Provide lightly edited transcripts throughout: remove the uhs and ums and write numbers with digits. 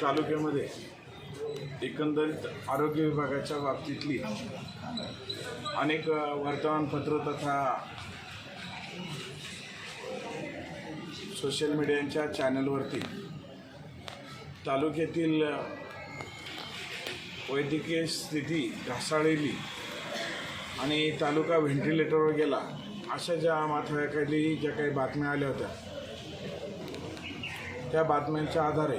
तालुक्यामध्ये एकंदरीत आरोग्य विभागाच्या बाबतीतली अनेक वर्तमानपत्र तथा सोशल मीडियाच्या चॅनलवरती तालुक्यातील वैद्यकीय स्थिती ढासळली आणि तालुका व्हेंटिलेटरवर गेला अशा ज्या माथ्याखाली ज्या काही बातम्या आल्या होत्या त्या बातम्यांच्या आधारे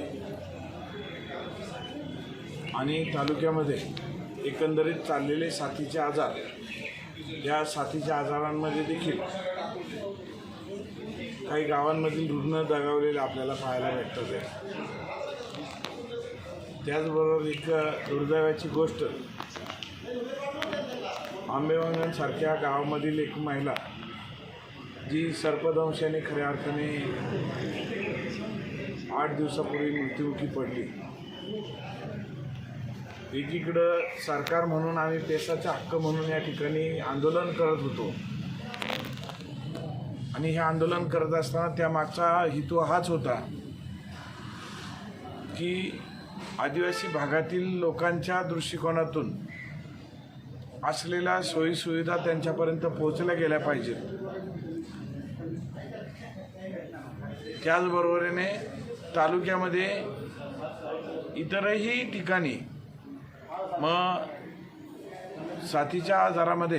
आणि तालुक्यामध्ये एकंदरीत चाललेले साथीचे आजार, या साथीच्या आजारांमध्ये देखील काही गावांमधील रुग्ण दगावलेले आपल्याला पाहायला भेटतात आहे. त्याचबरोबर एक दुर्दैवाची गोष्ट, आंबेवंगणसारख्या गावामधील एक महिला जी सर्पदंशाने खऱ्या अर्थाने 8 दिवसापूर्वी मृत्युमुखी पडली. एकीकडं सरकार म्हणून आम्ही पेसाचा हक्क म्हणून या ठिकाणी आंदोलन करत होतो आणि हे आंदोलन करत असताना त्यामागचा हेतू हाच होता की आदिवासी भागातील लोकांच्या दृष्टिकोनातून असलेल्या सोयीसुविधा त्यांच्यापर्यंत पोहोचल्या गेल्या पाहिजेत. त्याचबरोबरीने तालुक्यामध्ये इतरही ठिकाणी मग साथीच्या आजारामध्ये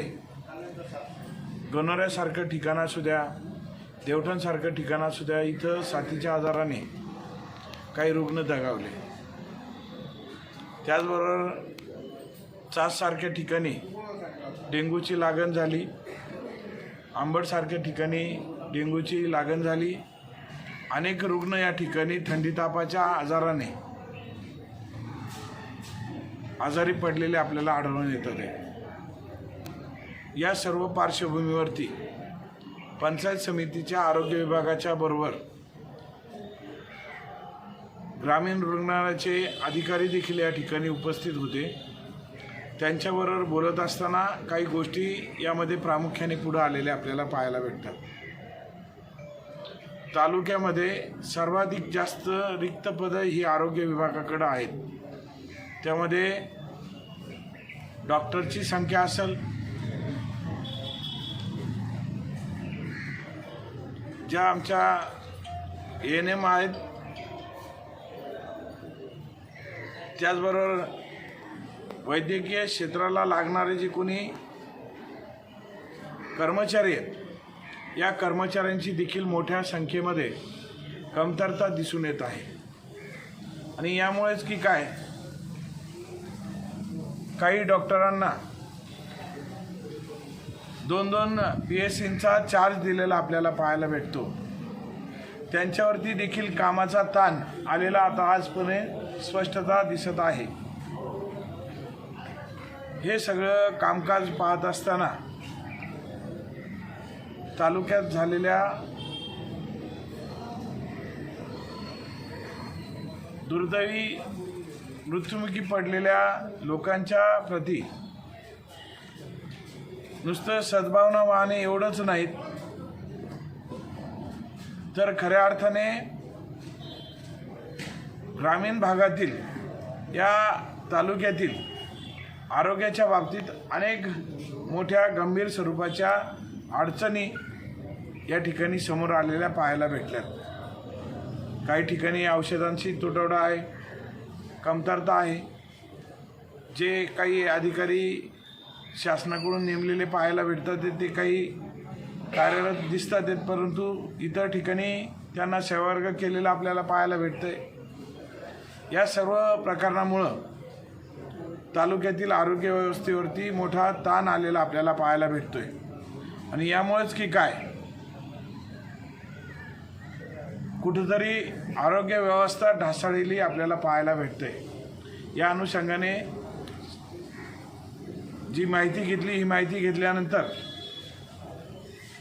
गणोऱ्यासारखं ठिकाण असू द्या, देवठणसारखं ठिकाण असू द्या, इथं साथीच्या आजाराने काही रुग्ण दगावले. त्याचबरोबर चाससारख्या ठिकाणी डेंग्यूची लागण झाली, आंबडसारख्या ठिकाणी डेंग्यूची लागण झाली. अनेक रुग्ण या ठिकाणी थंडी तापाच्या आजाराने आजारी पडलेले आपल्याला आढळून येतात आहे. या सर्व पार्श्वभूमीवरती पंचायत समितीच्या आरोग्य विभागाच्या बरोबर ग्रामीण रुग्णालयाचे अधिकारी देखील या ठिकाणी उपस्थित होते. त्यांच्याबरोबर बोलत असताना काही गोष्टी यामध्ये प्रामुख्याने पुढे आलेल्या आपल्याला पाहायला भेटतात. तालुक्यामध्ये सर्वाधिक जास्त रिक्त पदं ही आरोग्य विभागाकडे आहेत. त्यामध्ये डॉक्टरची संख्या असेल, ज्या आमच्या ANM आहेत, त्याचबरोबर वैद्यकीय क्षेत्राला लागणारे जे कोणी कर्मचारी आहेत, या कर्मचाऱ्यांची देखील मोठ्या संख्येमध्ये कमतरता दिसून येत आहे. आणि यामुळेच की काय, काही डॉक्टरांना 2-2 PSCचा चार्ज दिलेला आपल्याला पाहायला भेटतो. त्यांच्यावरती देखील कामाचा ताण आलेला आता आजपणे स्पष्टता दिसत आहे. हे सगळं कामकाज पाहत असताना तालुक्यात झालेल्या दुर्दैवी मृत्युमुखी पडलेल्या लोकांच्या प्रती नुसतं सद्भावना वाहणे एवढंच नाहीत, तर खऱ्या अर्थाने ग्रामीण भागातील या तालुक्यातील आरोग्याच्या बाबतीत अनेक मोठ्या गंभीर स्वरूपाच्या अडचणी या ठिकाणी समोर आलेल्या पाहायला भेटल्यात. काही ठिकाणी औषधांची तुटवडा आहे, कमतरता आहे. जे काही अधिकारी शासनाकडून नेमलेले पाहायला भेटतात ते काही कार्यरत दिसतात आहेत, परंतु इतर ठिकाणी त्यांना सेवावर्ग केलेला आपल्याला पाहायला भेटतं आहे. या सर्व प्रकरणामुळं तालुक्यातील आरोग्य व्यवस्थेवरती मोठा ताण आलेला आपल्याला पाहायला भेटतो आहे. आणि यामुळेच की काय, कुठंतरी आरोग्य व्यवस्था ढासळलेली आपल्याला पाहायला भेटते. या अनुषंगाने जी माहिती घेतली, ही माहिती घेतल्यानंतर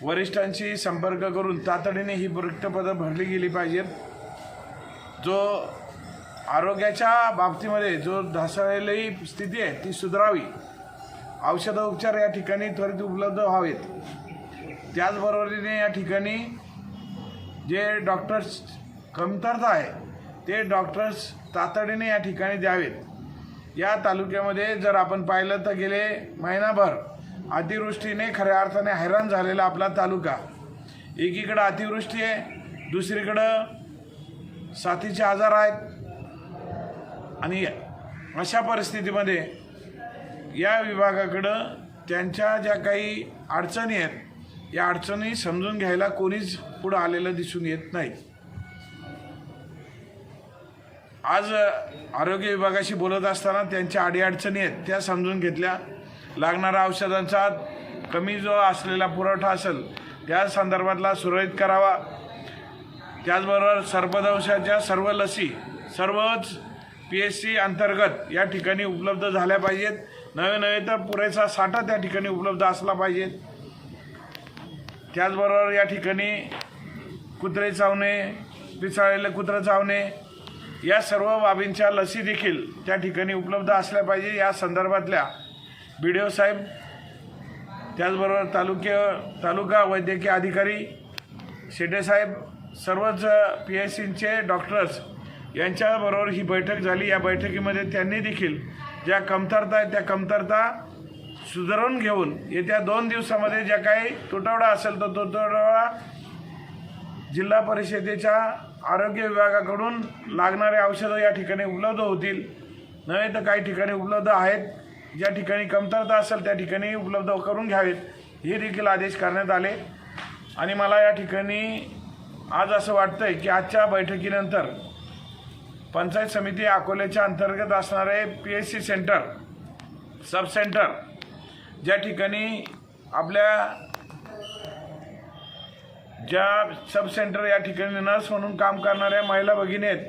वरिष्ठांशी संपर्क करून तातडीने ही रिक्त पदं भरली गेली पाहिजेत. जो आरोग्याच्या बाबतीमध्ये जो ढासळलेली स्थिती आहे ती सुधारावी. औषधोपचार या ठिकाणी त्वरित उपलब्ध व्हावेत. त्याचबरोबरीने या ठिकाणी जे डॉक्टर्स कमतरता आहे ते डॉक्टर्स तातडीने या ठिकाणी द्यावेत। या तालुक्यामध्ये जर आपण पाहिलं तर गेले महिनाभर अतिवृष्टीने खऱ्या अर्थाने हैराण झालेला आपला तालुका, एकीकडं अतिवृष्टी आहे, दुसरीकडं साथीचे आजार आहेत आणि अशा परिस्थितीमध्ये या विभागाकडं त्यांच्या ज्या काही अडचणी आहेत या अडचणी समजून घ्यायला कोणीच पुढं आलेलं दिसून येत नाही। आज आरोग्य विभागाशी बोलत असताना त्यांच्या अडीअडचणी आहेत त्या समजून घेतल्या। लागणारा औषधांचा कमी जो असलेला पुरवठा असेल त्या संदर्भातला सुरळीत करावा। त्याचबरोबर सर्पदंशाच्या सर्व लसी सर्वच PSC अंतर्गत या ठिकाणी उपलब्ध झाल्या पाहिजेत। नवे तर पुरेसा साठा त्या ठिकाणी उपलब्ध असला पाहिजे। त्याचबरोबर या ठिकाणी कुत्रे चावणे, पिसाळलेले कुत्रं चावणे या सर्व बाबींच्या लसी देखील त्या ठिकाणी उपलब्ध असल्या पाहिजे। या संदर्भातल्या BDO साहेब, त्याचबरोबर तालुका वैद्यकीय अधिकारी शेटे साहेब, सर्वच PSCचे डॉक्टर्स यांच्याबरोबर ही बैठक झाली। या बैठकीमध्ये त्यांनी देखील ज्या कमतरता आहेत त्या कमतरता सुधारून घेऊन येत्या 2 दिवसामध्ये ज्या काही तुटवडा असेल तो तुटवडा जिल्हा परिषदेच्या आरोग्य विभागाकडून लागणारे औषधं या ठिकाणी उपलब्ध होतील। नव्हे तर काही ठिकाणी उपलब्ध आहेत, ज्या ठिकाणी कमतरता असेल त्या ठिकाणी उपलब्ध करून घ्यावेत हे देखील आदेश करण्यात आले। आणि मला या ठिकाणी आज असं वाटतंय की आजच्या बैठकीनंतर पंचायत समिती अकोल्याच्या अंतर्गत असणारे PSC सेंटर, सब सेंटर, ज्या ठिकाणी आपल्या ज्या सब सेंटर या ठिकाणी नर्स म्हणून काम करणाऱ्या महिला भगिनी आहेत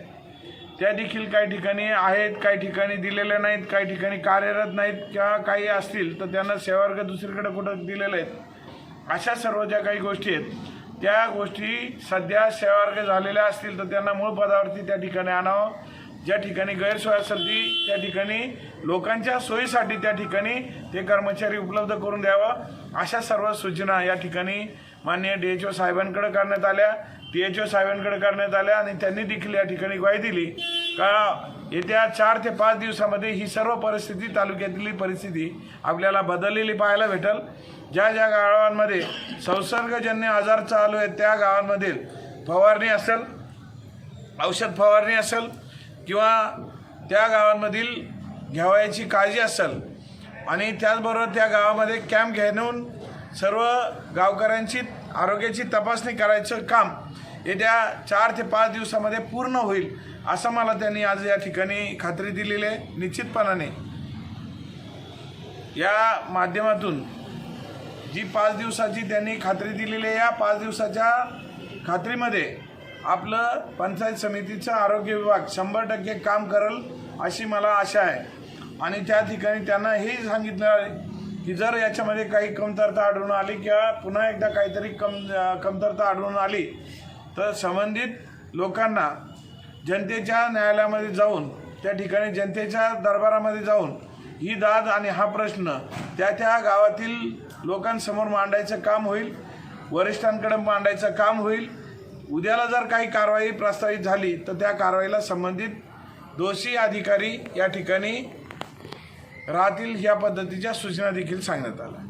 त्या देखील काही ठिकाणी आहेत, काही ठिकाणी दिलेल्या नाहीत, काही ठिकाणी कार्यरत नाहीत किंवा काही असतील तर त्यांना सेवावर्ग दुसरीकडे कुठं दिलेले आहेत। अशा सर्व ज्या काही गोष्टी आहेत त्या गोष्टी सध्या सेवावर्ग झालेल्या असतील तर त्यांना मूळ पदावरती त्या ठिकाणी आणावं। ज्या ठिकाणी गैरसोय असेल ती त्या ठिकाणी लोकांच्या सोयीसाठी त्या ठिकाणी ते कर्मचारी उपलब्ध करून द्यावं, अशा सर्व सूचना या ठिकाणी माननीय DHO साहेबांकडे करण्यात आल्या, THO साहेबांकडे करण्यात आल्या आणि त्यांनी देखील या ठिकाणी ग्वाही दिली का येत्या 4 ते 5 दिवसामध्ये ही सर्व परिस्थिती, तालुक्यातली परिस्थिती आपल्याला बदललेली पाहायला भेटेल। ज्या ज्या गावांमध्ये संसर्गजन्य आजार चालू आहेत त्या गावांमध्ये फवारणी असेल, औषध फवारणी असेल किंवा त्या गावांमधील घ्यावयाची काळजी असेल आणि त्याचबरोबर त्या गावामध्ये कॅम्प घेऊन सर्व गावकऱ्यांची आरोग्याची तपासणी करायचं काम येत्या 4 ते 5 दिवसामध्ये पूर्ण होईल असं मला त्यांनी आज या ठिकाणी खात्री दिलेली आहे। निश्चितपणाने या माध्यमातून जी 5 दिवसाची त्यांनी खात्री दिलेली आहे या 5 दिवसाच्या खात्रीमध्ये आपलं पंचायत समितीचं आरोग्य विभाग 100% काम करेल अशी मला आशा आहे। आणि त्या ठिकाणी त्यांना हे सांगितलं आहे की जर याच्यामध्ये काही कमतरता आढळून आली किंवा पुन्हा एकदा काहीतरी कमतरता आढळून आली तर संबंधित लोकांना जनतेच्या न्यायालयामध्ये जाऊन त्या ठिकाणी जनतेच्या दरबारामध्ये जाऊन ही दाद आणि हा प्रश्न त्या गावातील लोकांसमोर मांडायचं काम होईल, वरिष्ठांकडे मांडायचं काम होईल। उद्याला जर काही कारवाई प्रस्तावित झाली तर त्या कारवाईला संबंधित दोषी अधिकारी या ठिकाणी राहतील ह्या पद्धतीच्या सूचना देखील सांगण्यात आल्या।